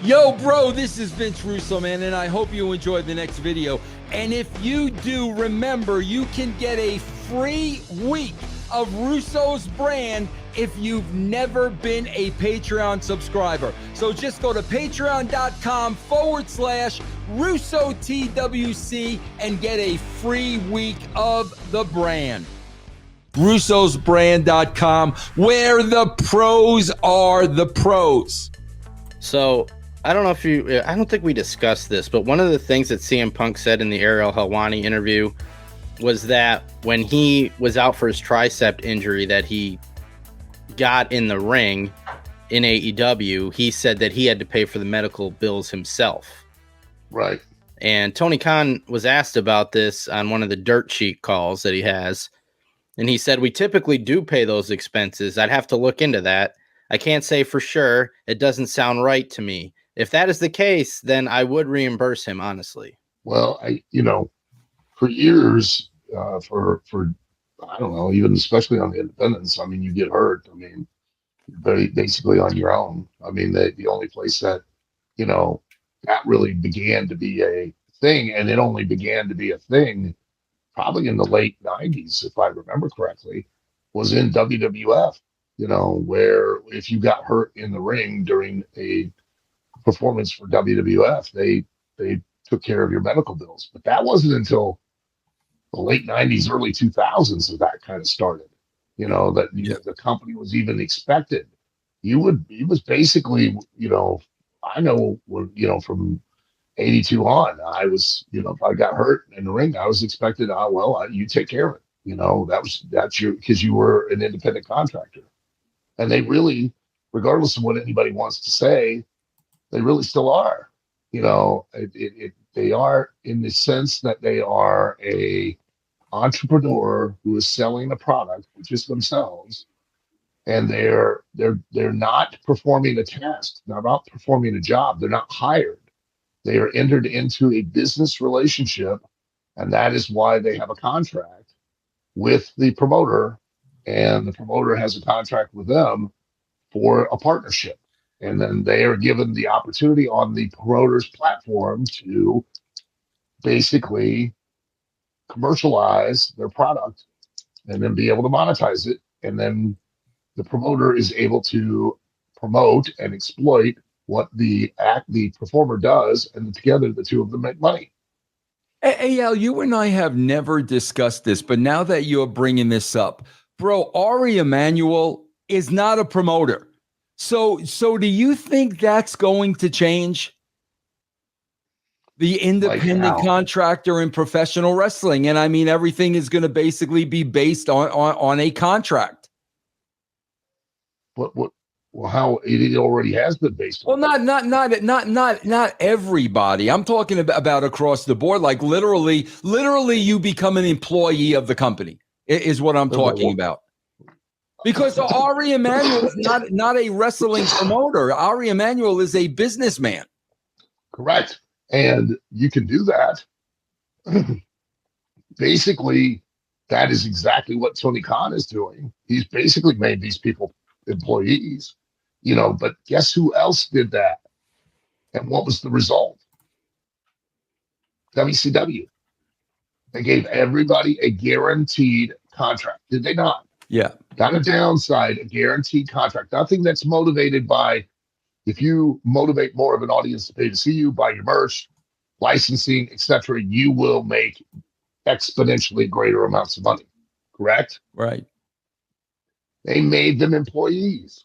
Yo, bro, this is Vince Russo, man, and I hope you enjoyed the next video. And if you do, remember, you can get a free week of Russo's brand if you've never been a Patreon subscriber. So just go to patreon.com/RussoTWC and get a free week of the brand. Russo'sBrand.com, where the pros are the pros. So I don't know if I don't think we discussed this, but one of the things that CM Punk said in the Ariel Helwani interview was that when he was out for his tricep injury that he got in the ring in AEW, he said that he had to pay for the medical bills himself. Right. And Tony Khan was asked about this on one of the dirt sheet calls that he has. And he said, we typically do pay those expenses. I'd have to look into that. I can't say for sure. It doesn't sound right to me. If that is the case, then I would reimburse him, honestly. Well, for years, for I don't know, even especially on the independents, I mean, you get hurt. I mean, basically on your own. I mean, the only place that, that really began to be a thing, and it only began to be a thing probably in the late 90s, if I remember correctly, was in WWF, where if you got hurt in the ring during a performance for WWF, they took care of your medical bills. But that wasn't until the late 90s, early 2000s that kind of started, the company was even expected. It was basically, I know, from 82 on, I was, if I got hurt in the ring, I was expected, you take care of it. That's because you were an independent contractor. And they really, regardless of what anybody wants to say, they really still are. They are in the sense that they are a entrepreneur who is selling a product, which is themselves, and they're not performing a task, they're not performing a job, they're not hired. They are entered into a business relationship, and that is why they have a contract with the promoter, and the promoter has a contract with them for a partnership. And then they are given the opportunity on the promoter's platform to basically commercialize their product and then be able to monetize it. And then the promoter is able to promote and exploit what the performer does, and together the two of them make money. Hey, Al, you and I have never discussed this, but now that you're bringing this up, bro, Ari Emanuel is not a promoter. So do you think that's going to change? The independent contractor in professional wrestling. And I mean, everything is going to basically be based on a contract. Well, how it already has been based on. Well, not everybody. I'm talking about across the board. Like literally you become an employee of the company is what I'm talking about. Because Ari Emanuel is not a wrestling promoter. Ari Emanuel is a businessman. Correct. And you can do that. Basically, that is exactly what Tony Khan is doing. He's basically made these people employees, but guess who else did that? And what was the result? WCW. They gave everybody a guaranteed contract. Did they not? Yeah. Not a downside, a guaranteed contract. Nothing that's motivated by, if you motivate more of an audience to pay to see you, buy your merch, licensing, etc., you will make exponentially greater amounts of money. Correct? Right. They made them employees.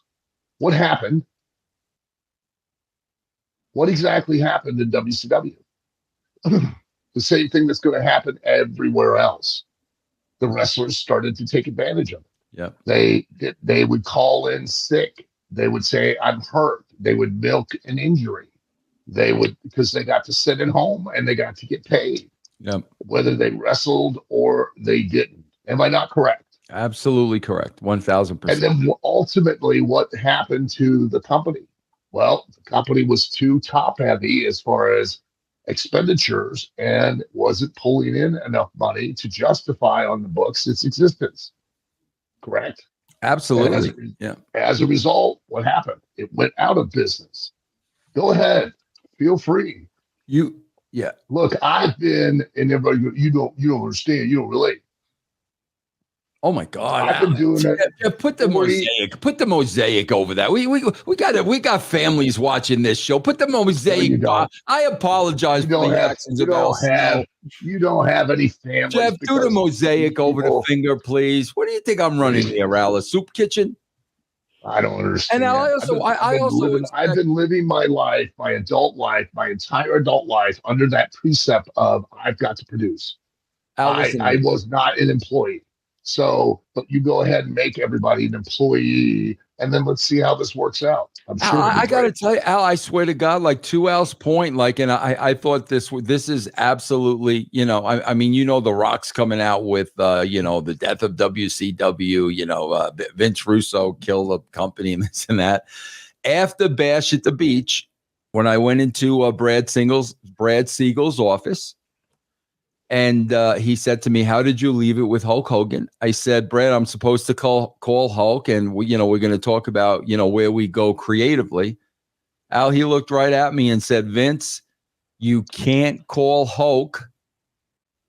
What happened? What exactly happened in WCW? The same thing that's going to happen everywhere else. The wrestlers started to take advantage of it. Yeah. They would call in sick. They would say, I'm hurt. They would milk an injury. They would, because they got to sit at home and they got to get paid. Yep. Whether they wrestled or they didn't. Am I not correct? Absolutely correct. 1,000%. And then ultimately, what happened to the company? Well, the company was too top heavy as far as expenditures and wasn't pulling in enough money to justify on the books its existence. Correct? Absolutely. As a result, what happened? It went out of business. Go ahead. Feel free. Yeah. Look, I've been, and everybody go, you don't understand. You don't relate. Oh my God! I've been doing it. Jeff, put the 40 mosaic. Put the mosaic over that. We got families watching this show. Put the No, mosaic. you don't. I apologize You for don't the have. actions You of Al don't have. Snow. You don't have any families. Jeff, do the because mosaic over the people, finger, please. What do you think I'm running here, Al? A soup kitchen? I don't understand. And I've been living my life, my adult life, my entire adult life under that precept of I've got to produce. I was not an employee. So, but you go ahead and make everybody an employee, and then let's see how this works out. I'm sure. Al, I got to tell you, Al, I swear to God, like to Al's point, like, and I thought this is absolutely, I mean, The Rock's coming out with, the death of WCW, Vince Russo killed the company and this and that. After Bash at the Beach, when I went into Brad Siegel's office, and he said to me, "How did you leave it with Hulk Hogan?" I said, "Brad, I'm supposed to call Hulk, and we're going to talk about where we go creatively." Al, he looked right at me and said, "Vince, you can't call Hulk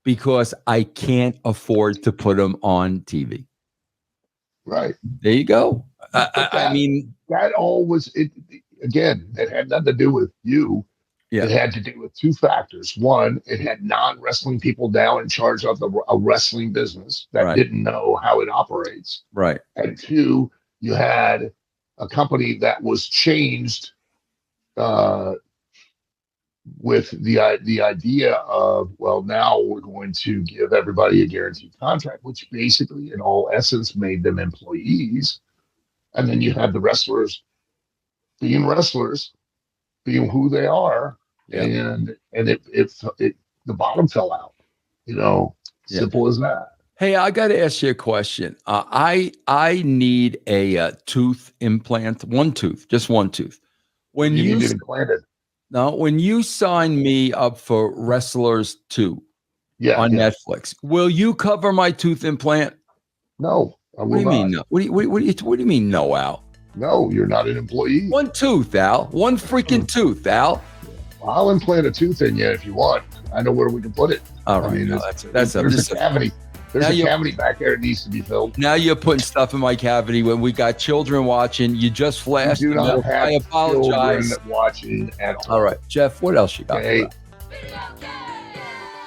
because I can't afford to put him on TV." Right there, you go. I mean, that all was it. Again, it had nothing to do with you. Yeah. It had to do with two factors. One, it had non-wrestling people down in charge of a wrestling business that didn't know how it operates. Right. And two, you had a company that was changed with the idea of, well, now we're going to give everybody a guaranteed contract, which basically, in all essence, made them employees. And then you had the wrestlers, being who they are, and it the bottom fell out. Simple as that. Hey, I got to ask you a question. I need a tooth implant, just one tooth. When you need it implanted. No, when you sign me up for Wrestlers 2 on Netflix, will you cover my tooth implant? No, I will not. What do you mean no? What do you mean no, Al? No, you're not an employee. One tooth, Al. One freaking tooth, Al. I'll implant a tooth in you if you want. I know where we can put it. All right. I mean, there's a cavity. There's a cavity back there that needs to be filled. Now you're putting stuff in my cavity when we got children watching. You just flashed. You do not have I apologize. Children watching at all. All right, Jeff, what else you got? Okay.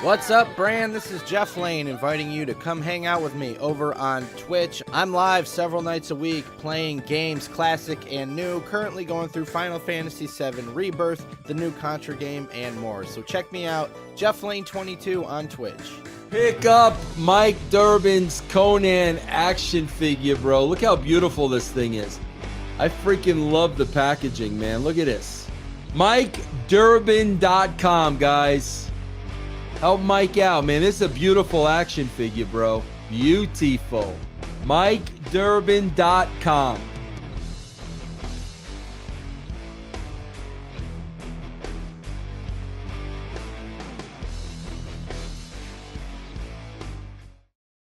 What's up, Brand? This is Jeff Lane inviting you to come hang out with me over on Twitch. I'm live several nights a week playing games, classic and new, currently going through Final Fantasy VII Rebirth, the new Contra game, and more. So check me out, Jeff Lane 22 on Twitch. Pick up Mike Durbin's Conan action figure, bro. Look how beautiful this thing is. I freaking love the packaging, man. Look at this. MikeDurbin.com, guys. Help Mike out, man. This is a beautiful action figure, bro. Beautiful. MikeDurbin.com.